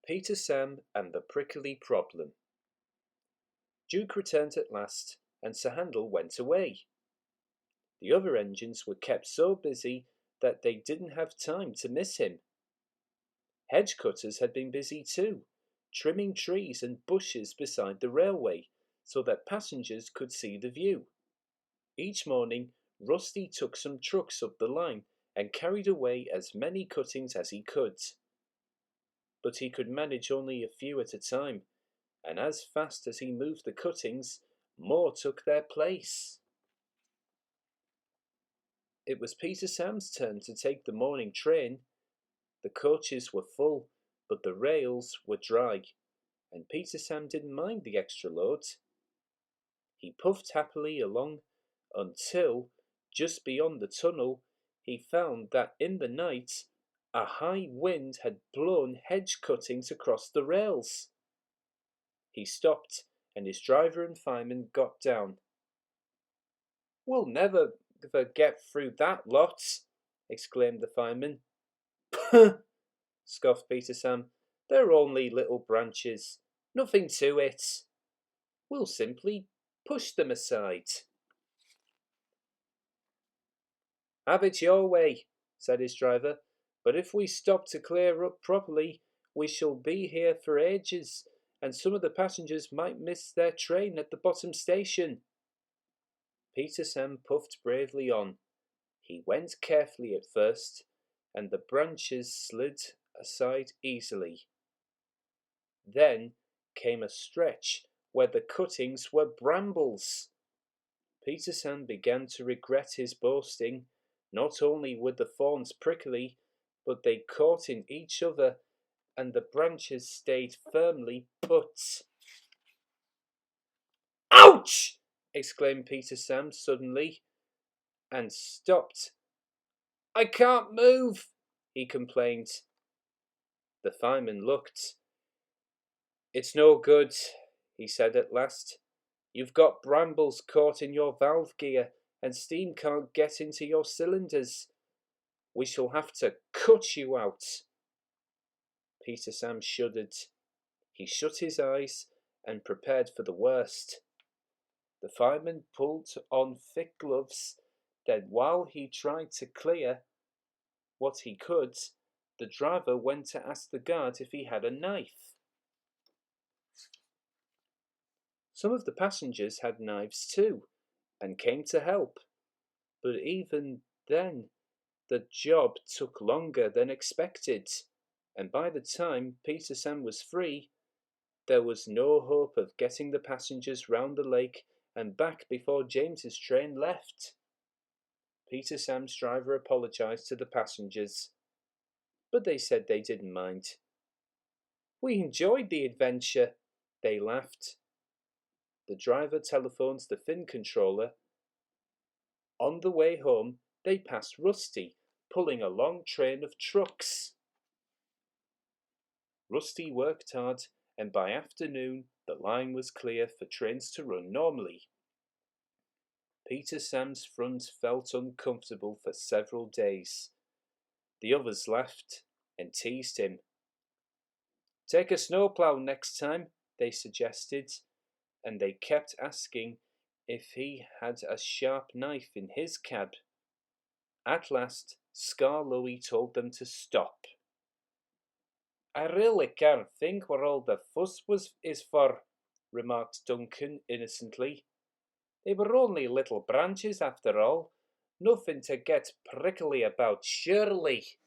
Peter, Sam, and the Prickly Problem. Duke returned at last, and Sir Handel went away. The other engines were kept so busy that they didn't have time to miss him. Hedge cutters had been busy too, trimming trees and bushes beside the railway, so that passengers could see the view. Each morning, Rusty took some trucks up the line and carried away as many cuttings as he could. But he could manage only a few at a time, and as fast as he moved the cuttings, more took their place. It was Peter Sam's turn to take the morning train. The coaches were full, but the rails were dry, and Peter Sam didn't mind the extra load. He puffed happily along until, just beyond the tunnel, he found that in the night a high wind had blown hedge cuttings across the rails. He stopped, and his driver and fireman got down. "We'll never get through that lot," exclaimed the fireman. "Puh!" scoffed Peter Sam. "They're only little branches. Nothing to it. We'll simply push them aside." "Have it your way," said his driver, "but if we stop to clear up properly, we shall be here for ages, and some of the passengers might miss their train at the bottom station." Peter Sam puffed bravely on. He went carefully at first, and the branches slid aside easily. Then came a stretch where the cuttings were brambles. Peter Sam began to regret his boasting. Not only were the thorns prickly, but they caught in each other, and the branches stayed firmly put. "Ouch!" exclaimed Peter Sam suddenly, and stopped. "I can't move," he complained. The fireman looked. "It's no good," he said at last. "You've got brambles caught in your valve gear, and steam can't get into your cylinders. We shall have to cut you out." Peter Sam shuddered. He shut his eyes and prepared for the worst. The fireman pulled on thick gloves. Then, while he tried to clear what he could, the driver went to ask the guard if he had a knife. Some of the passengers had knives too, and came to help. But even then, the job took longer than expected, and by the time Peter Sam was free, there was no hope of getting the passengers round the lake and back before James's train left. Peter Sam's driver apologized to the passengers, but they said they didn't mind. "We enjoyed the adventure," they laughed. The driver telephoned the Finn controller. On the way home, they passed Rusty, pulling a long train of trucks. Rusty worked hard, and by afternoon the line was clear for trains to run normally. Peter Sam's front felt uncomfortable for several days. The others laughed and teased him. "Take a snowplow next time," they suggested, and they kept asking if he had a sharp knife in his cab. At last, Scar Louie told them to stop. "I really can't think what all the fuss is for," remarked Duncan innocently. "They were only little branches after all. Nothing to get prickly about, surely."